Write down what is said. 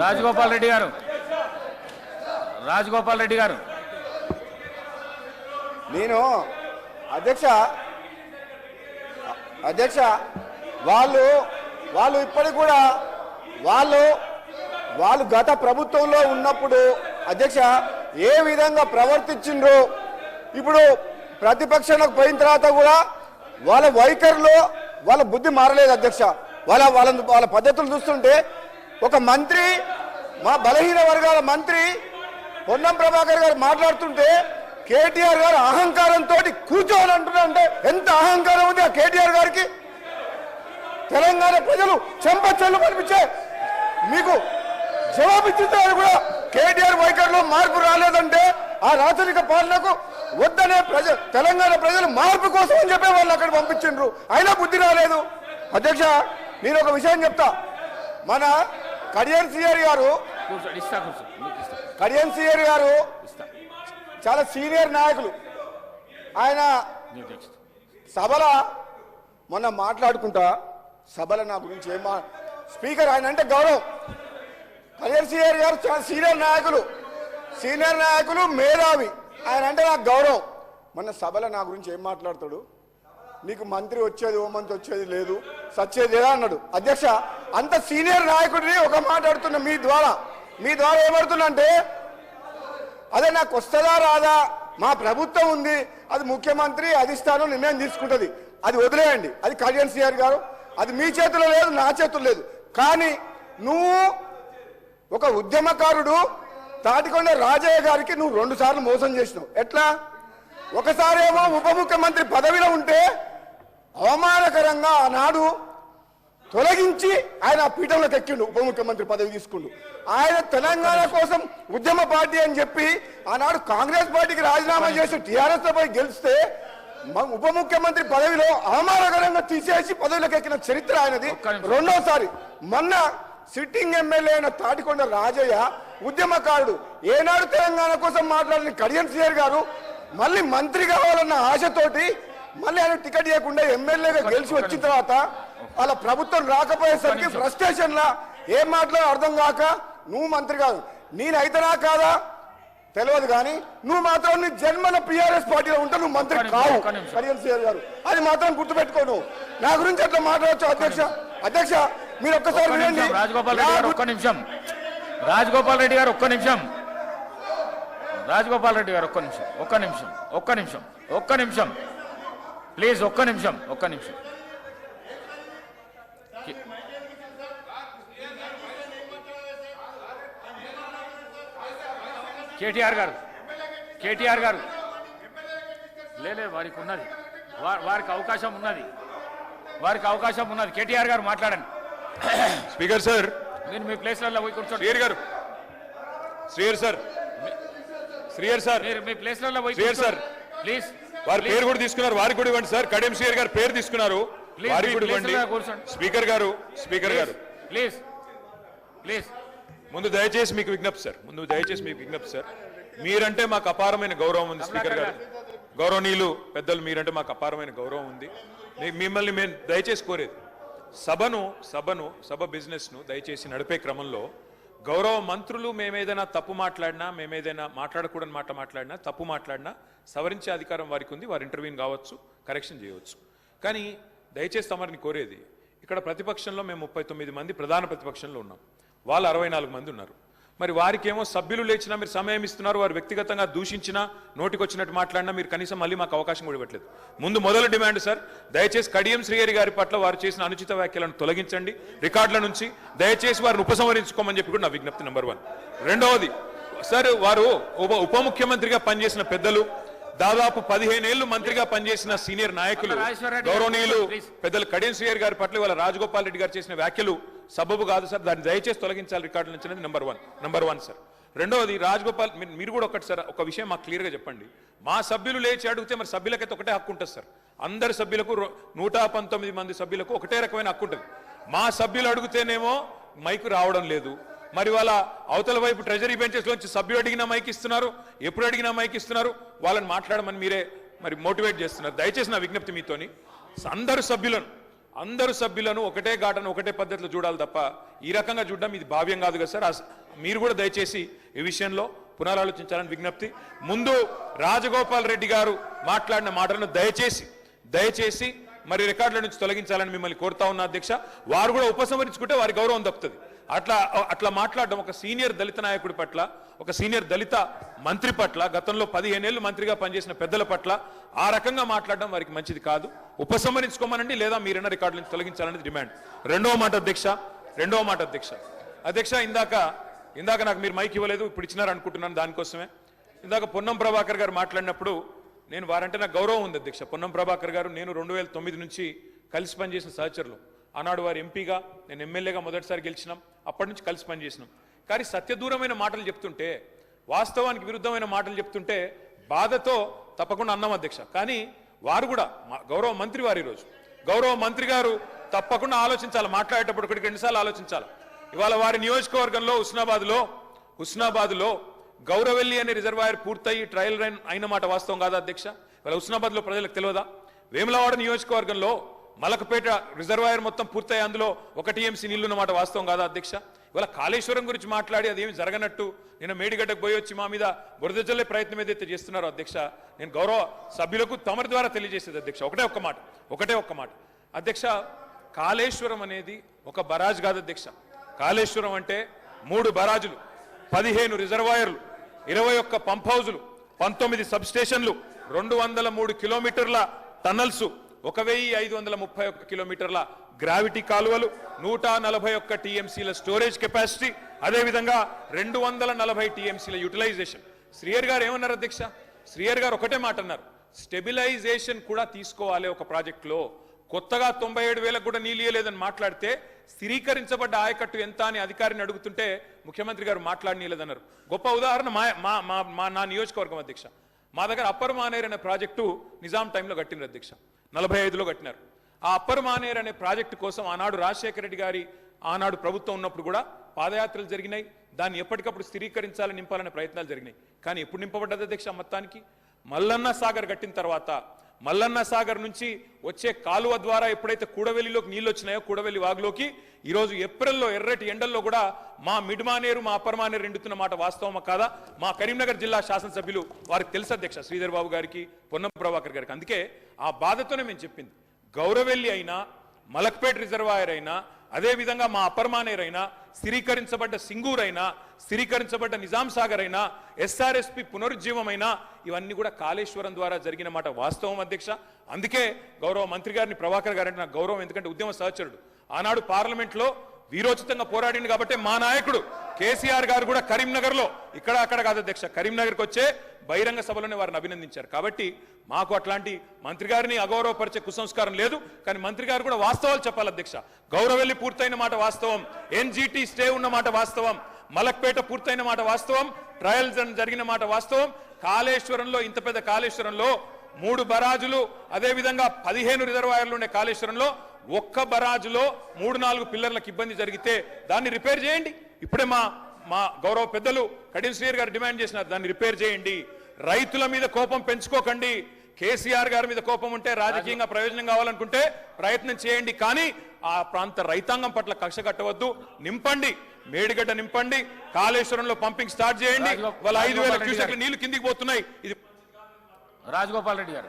రాజగోపాల్ రెడ్డి గారు రాజగోపాల్ రెడ్డి గారు నేను అధ్యక్ష వాళ్ళు ఇప్పటికి కూడా వాళ్ళు గత ప్రభుత్వంలో ఉన్నప్పుడు అధ్యక్ష ఏ విధంగా ప్రవర్తించిండ్రు ఇప్పుడు ప్రతిపక్షంలోకి పోయిన తర్వాత కూడా వాళ్ళ వైఖరిలో వాళ్ళ బుద్ధి మారలేదు అధ్యక్ష. వాళ్ళ పద్ధతులు చూస్తుంటే ఒక మంత్రి మా బలహీన వర్గాల మంత్రి పొన్నం ప్రభాకర్ గారు మాట్లాడుతుంటే కేటీఆర్ గారు అహంకారంతో కూర్చోని అంటున్నారంటే ఎంత అహంకారం ఉంది ఆ కేటీఆర్ గారికి. తెలంగాణ ప్రజలు చెంపచెల్లు కనిపించే మీకు జవాబిచ్చుతారు కూడా కేటీఆర్ వైఖరిలో మార్పు రాలేదంటే ఆ రాచరిక పాలనకు వద్దనే తెలంగాణ ప్రజలు మార్పు కోసం అని చెప్పే వాళ్ళు అక్కడ పంపించిండ్రు, అయినా బుద్ధి రాలేదు. అధ్యక్ష నేను ఒక విషయం చెప్తా. మన కడియం సిఆర్ గారు చాలా సీనియర్ నాయకులు. ఆయన సభల మొన్న మాట్లాడుకుంటా సభల నా గురించి స్పీకర్ ఆయన అంటే గౌరవం. కడియం సిఆర్ గారు చాలా సీనియర్ నాయకులు మేధావి. ఆయన అంటే నాకు గౌరవం. మొన్న సభల నా గురించి ఏం మాట్లాడతాడు, నీకు మంత్రి వచ్చేది హోంమంత్రి వచ్చేది లేదు సచ్చేది లేదా అన్నాడు. అధ్యక్ష అంత సీనియర్ నాయకుడిని ఒక మాట్లాడుతున్నా మీ ద్వారా ఏమడుతున్నా అంటే అదే నాకు వస్తుందా రాదా, మా ప్రభుత్వం ఉంది, అది ముఖ్యమంత్రి అధిష్టానం నిర్ణయం తీసుకుంటుంది, అది వదిలేయండి, అది కళ్యాణ్ సిఆర్ గారు, అది మీ చేతిలో లేదు నా చేతుల్లో లేదు. కానీ నువ్వు ఒక ఉద్యమకారుడు తాటికొండ రాజయ్య గారికి నువ్వు 2 సార్లు మోసం చేసినావు. ఎట్లా? ఒకసారి ఏమో ఉప ముఖ్యమంత్రి పదవిలో ఉంటే అవమానకరంగా ఆనాడు తొలగించి ఆయన పీఠంలోకి ఎక్కిండు, ఉప ముఖ్యమంత్రి పదవి తీసుకుండు. ఆయన తెలంగాణ కోసం ఉద్యమ పార్టీ అని చెప్పి ఆనాడు కాంగ్రెస్ పార్టీకి రాజీనామా చేసి టీఆర్ఎస్ పై గెలిస్తే ఉప ముఖ్యమంత్రి పదవిలో అవమానకరంగా తీసేసి పదవిలోకి ఎక్కిన చరిత్ర ఆయనది. రెండోసారి మొన్న సిట్టింగ్ ఎమ్మెల్యే అయిన తాటికొండ రాజయ్య ఉద్యమకారుడు, ఏనాడు తెలంగాణ కోసం మాట్లాడిన కడియం సిఆర్ గారు మళ్ళీ మంత్రి కావాలన్న ఆశతోటి మళ్ళీ ఆయన టికెట్ ఇవ్వకుండా ఎమ్మెల్యేగా గెలిచి వచ్చిన తర్వాత వాళ్ళ ప్రభుత్వం రాకపోయేసరికి ఫ్రస్ట్రేషన్ లా ఏం మాట్లాడో అర్థం కాక నువ్వు మంత్రి కాదు నేనైతేనా కాదా తెలియదు, కానీ నువ్వు మాత్రం నీ జన్మల టీఆర్ఎస్ పార్టీలో ఉంటే నువ్వు మంత్రి కావు కడియం సిఆర్ గారు, అది మాత్రం గుర్తుపెట్టుకోను. నా గురించి అట్లా మాట్లాడచ్చు అధ్యక్ష మీరు ఒక్కసారి వినండి. రాజగోపాల్ రెడ్డి గారు ఒక్క నిమిషం ప్లీజ్, ఒక్క నిమిషం. కేటీఆర్ గారు లేదు, వారికి ఉన్నది, వారికి అవకాశం ఉన్నది. కేటీఆర్ గారు మాట్లాడండి. స్పీకర్ సార్, మీరు మీ ప్లేస్లలో పోయి కూర్చోండి. శ్రీయర్ సార్ మీ ప్లేస్లలో పోయి సార్ ప్లీజ్. వారి పేరు కూడా తీసుకున్నారు, వారికి కూడా ఇవ్వండి సార్. కడియం సిఆర్ గారు పేరు తీసుకున్నారు, వారికి కూడా ఇవ్వండి. స్పీకర్ గారు ప్లీజ్ ముందు దయచేసి మీకు విజ్ఞప్తి సార్, మీరంటే మాకు అపారమైన గౌరవం ఉంది. స్పీకర్ గారు గౌరవనీయులు పెద్దలు, మీరంటే మాకు అపారమైన గౌరవం ఉంది. మిమ్మల్ని మేము దయచేసి కోరేది సభ బిజినెస్ ను దయచేసి నడిపే క్రమంలో గౌరవ మంత్రులు మేమేదైనా తప్పు మాట్లాడినా, మేమేదైనా మాట్లాడకూడని మాట మాట్లాడినా, తప్పు మాట్లాడినా సవరించే అధికారం వారికి ఉంది. వారు ఇంటర్వ్యూని కావచ్చు, కరెక్షన్ చేయవచ్చు. కానీ దయచేసి తమరిని కోరేది, ఇక్కడ ప్రతిపక్షంలో మేము 39 మంది ప్రధాన ప్రతిపక్షంలో ఉన్నాం, వాళ్ళు 64 మంది ఉన్నారు. మరి వారికేమో సభ్యులు లేచినా మీరు సమయం ఇస్తున్నారు, వారు వ్యక్తిగతంగా దూషించినా, నోటికొచ్చినట్టు మాట్లాడినా మీరు కనీసం మళ్ళీ మాకు అవకాశం కూడా ఇవ్వట్లేదు. మొదలు డిమాండ్ సార్, దయచేసి కడియం శ్రీహరి గారి పట్ల వారు చేసిన అనుచిత వ్యాఖ్యలను తొలగించండి రికార్డుల నుంచి, దయచేసి వారిని ఉపసంహరించుకోమని చెప్పి కూడా నా విజ్ఞప్తి నెంబర్ 1. రెండవది సార్, వారు ఉప ముఖ్యమంత్రిగా పనిచేసిన పెద్దలు, దాదాపు 15 ఏళ్లు మంత్రిగా పనిచేసిన సీనియర్ నాయకులు, గౌరవనీయులు పెద్దలు కడియం శ్రీహరి గారి పట్ల వాళ్ళ రాజగోపాల్ రెడ్డి గారు చేసిన వ్యాఖ్యలు సబబు కాదు సార్, దాన్ని దయచేసి తొలగించాలి రికార్డుల నుంచి అనేది నెంబర్ వన్ సార్. రెండవది రాజగోపాల్, మీరు కూడా ఒకటి సార్ ఒక విషయం మాకు క్లియర్గా చెప్పండి. మా సభ్యులు లేచి అడిగితే మరి సభ్యులకైతే ఒకటే హక్కు ఉంటుంది సార్, అందరి సభ్యులకు 119 మంది సభ్యులకు ఒకటే రకమైన హక్కు ఉంటుంది. మా సభ్యులు అడిగితేనేమో మైకు రావడం లేదు, మరి వాళ్ళ అవతల వైపు ట్రెజరీ బెంచెస్ లోంచి సభ్యులు అడిగినా మైక్ ఇస్తున్నారు, ఎప్పుడు అడిగినా మైక్ ఇస్తున్నారు, వాళ్ళని మాట్లాడమని మీరే మరి మోటివేట్ చేస్తున్నారు. దయచేసి నా విజ్ఞప్తి మీతోని అందరు సభ్యులను అందరు సభ్యులను ఒకటే ఘాటను ఒకటే పద్ధతిలో చూడాలి తప్ప ఈ రకంగా చూడడం ఇది భావ్యం కాదు కదా సార్. మీరు కూడా దయచేసి ఈ విషయంలో పునరాలోచించాలని విజ్ఞప్తి. ముందు రాజగోపాల్ రెడ్డి గారు మాట్లాడిన మాటలను దయచేసి మరి రికార్డుల నుంచి తొలగించాలని మిమ్మల్ని కోరుతా ఉన్నా అధ్యక్ష. వారు కూడా ఉపసంహరించుకుంటే వారి గౌరవం దక్కుతుంది. అట్లా మాట్లాడడం ఒక సీనియర్ దళిత నాయకుడి పట్ల, ఒక సీనియర్ దళిత మంత్రి పట్ల, గతంలో 15 ఏళ్లు మంత్రిగా పనిచేసిన పెద్దల పట్ల ఆ రకంగా మాట్లాడడం వారికి మంచిది కాదు. ఉపసంహరించుకోమనండి, లేదా మీరైనా రికార్డుల నుంచి తొలగించాలనేది డిమాండ్. రెండవ మాట అధ్యక్ష, ఇందాక నాకు మీరు మైక్ ఇవ్వలేదు, ఇప్పుడు ఇచ్చినారు అనుకుంటున్నాను. దానికోసమే ఇందాక పొన్నం ప్రభాకర్ గారు మాట్లాడినప్పుడు నేను వారంటే నాకు గౌరవం ఉంది అధ్యక్ష. పొన్నం ప్రభాకర్ గారు నేను 2009 నుంచి కలిసి పనిచేసిన సహచరులు. ఆనాడు వారు ఎంపీగా, నేను ఎమ్మెల్యేగా మొదటిసారి గెలిచినాం. అప్పటి నుంచి కలిసి పనిచేసినాం. కానీ సత్యదూరమైన మాటలు చెప్తుంటే, వాస్తవానికి విరుద్ధమైన మాటలు చెప్తుంటే బాధతో తప్పకుండా అన్నాం అధ్యక్ష. కానీ వారు కూడా గౌరవ మంత్రి వారు, ఈరోజు గౌరవ మంత్రి గారు తప్పకుండా ఆలోచించాలి, మాట్లాడేటప్పుడు 1-2 సార్లు ఆలోచించాలి. ఇవాళ వారి నియోజకవర్గంలో హుస్నాబాద్లో గౌరవెల్లి అనే రిజర్వాయర్ పూర్తయి ట్రయల్ రన్ అయిన మాట వాస్తవం కాదా అధ్యక్ష? ఇవాళ హుస్నాబాద్లో ప్రజలకు తెలియదా? వేములవాడ నియోజకవర్గంలో మలకపేట రిజర్వాయర్ మొత్తం పూర్తయి అందులో 1 టీఎంసీ నీళ్లున్న మాట వాస్తవం కాదా అధ్యక్ష? ఇవాళ కాళేశ్వరం గురించి మాట్లాడి అదేమి జరగనట్టు నేను మేడిగడ్డకు పోయి వచ్చి మా మీద బురద జల్లే ప్రయత్నం ఏదైతే చేస్తున్నారో అధ్యక్ష, నేను గౌరవ సభ్యులకు తమరి ద్వారా తెలియజేసేది అధ్యక్ష ఒకటే ఒక్క మాట అధ్యక్ష. కాళేశ్వరం అనేది ఒక బరాజ్ కాదు అధ్యక్ష. కాళేశ్వరం అంటే 3 బరాజులు, 15 రిజర్వాయర్లు, 21 పంప్ హౌజులు, 19 సబ్ స్టేషన్లు, 203 కిలోమీటర్ల టన్నల్స్, 1531 కిలోమీటర్ల గ్రావిటీ కాలువలు, 141 టీఎంసీల స్టోరేజ్ కెపాసిటీ, అదేవిధంగా 240 టీఎంసీల యూటిలైజేషన్. శ్రీయర్ గారు ఏమన్నారు అధ్యక్ష? శ్రీయర్ గారు ఒకటే మాట అన్నారు, స్టెబిలైజేషన్ కూడా తీసుకోవాలి ఒక ప్రాజెక్టులో. కొత్తగా 97,000 కూడా నీళ్ళు ఇయ్యలేదని మాట్లాడితే స్థిరీకరించబడ్డ ఆయకట్టు ఎంత అని అధికారిని అడుగుతుంటే ముఖ్యమంత్రి గారు మాట్లాడనీయలేదన్నారు. గొప్ప ఉదాహరణ నా నియోజకవర్గం అధ్యక్ష. మా దగ్గర అప్పర్ మానేర్ అనే ప్రాజెక్టు నిజాం టైంలో కట్టినారు అధ్యక్ష, 45లో కట్టినారు. ఆ అప్పర్ మానేర్ అనే ప్రాజెక్టు కోసం ఆనాడు రాజశేఖర రెడ్డి గారి ఆనాడు ప్రభుత్వం ఉన్నప్పుడు కూడా పాదయాత్రలు జరిగినాయి. దాన్ని ఎప్పటికప్పుడు స్థిరీకరించాలని, నింపాలనే ప్రయత్నాలు జరిగినాయి. కానీ ఎప్పుడు నింపబడ్డది అధ్యక్ష? మొత్తానికి మల్లన్న సాగర్ కట్టిన తర్వాత మల్లన్న సాగర్ నుంచి వచ్చే కాలువ ద్వారా ఎప్పుడైతే కూడవెల్లిలోకి నీళ్ళు వచ్చినాయో, కూడవెల్లి వాగులోకి ఈరోజు ఏప్రిల్లో ఎర్రటి ఎండల్లో కూడా మా మిడ్ మానేరు, మా అప్పర్ మానేరు ఎండుతున్న మాట వాస్తవమా కాదా? మా కరీంనగర్ జిల్లా శాసనసభ్యులు వారికి తెలుసు అధ్యక్ష, శ్రీధర్ బాబు గారికి, పొన్నం ప్రభాకర్ గారికి. అందుకే ఆ బాధతోనే మేము చెప్పింది, గౌరవెల్లి అయినా, మలక్పేట్ రిజర్వాయర్ అయినా, అదేవిధంగా మా అప్పర్ మానేర్ అయినా, స్థిరీకరించబడ్డ సింగూర్ అయినా, స్థిరీకరించబడ్డ నిజాం సాగర్ అయినా, ఎస్ఆర్ఎస్పి పునరుజ్జీవమైనా, ఇవన్నీ కూడా కాళేశ్వరం ద్వారా జరిగిన మాట వాస్తవం అధ్యక్ష. అందుకే గౌరవ మంత్రి గారిని, ప్రభాకర్ గారంటే నాకు గౌరవం, ఎందుకంటే ఉద్యమ సహచరుడు. ఆనాడు పార్లమెంట్లో వీరోచితంగా పోరాడింది కాబట్టి మా నాయకుడు కేసీఆర్ గారు కూడా కరీంనగర్లో, ఇక్కడ అక్కడ కాదు అధ్యక్ష, కరీంనగర్కి వచ్చే బహిరంగ సభలోనే వారిని అభినందించారు. కాబట్టి మాకు అట్లాంటి మంత్రి గారిని అగౌరవపరిచే కుసంస్కారం లేదు. కానీ మంత్రి గారు కూడా వాస్తవాలు చెప్పాలి అధ్యక్ష. గౌరవెల్లి పూర్తయిన మాట వాస్తవం, ఎన్జిటి స్టే ఉన్న మాట వాస్తవం, మలక్పేట పూర్తయిన మాట వాస్తవం, ట్రయల్స్ జరిగిన మాట వాస్తవం. కాళేశ్వరంలో, ఇంత పెద్ద కాళేశ్వరంలో 3 బరాజులు, అదేవిధంగా 15 రిజర్వాయర్లు ఉండే కాళేశ్వరంలో ఒక్క బరాజులో 3-4 పిల్లర్లకు ఇబ్బంది జరిగితే దాన్ని రిపేర్ చేయండి. ఇప్పుడే మా గౌరవ పెద్దలు కడియం శ్రీయర్ గారు డిమాండ్ చేసినారు, దాన్ని రిపేర్ చేయండి. రైతుల మీద కోపం పెంచుకోకండి. కేసీఆర్ గారి మీద కోపం ఉంటే, రాజకీయంగా ప్రయోజనం కావాలనుకుంటే ప్రయత్నం చేయండి. కానీ ఆ ప్రాంత రైతాంగం పట్ల కక్ష కట్టవద్దు. నింపండి, మేడిగడ్డ నింపండి, కాళేశ్వరంలో పంపింగ్ స్టార్ట్ చేయండి. వాళ్ళ 5,000 క్యూసెక్ల నీళ్లు కిందికి పోతున్నాయి. ఇది రాజగోపాల్ రెడ్డి గారు.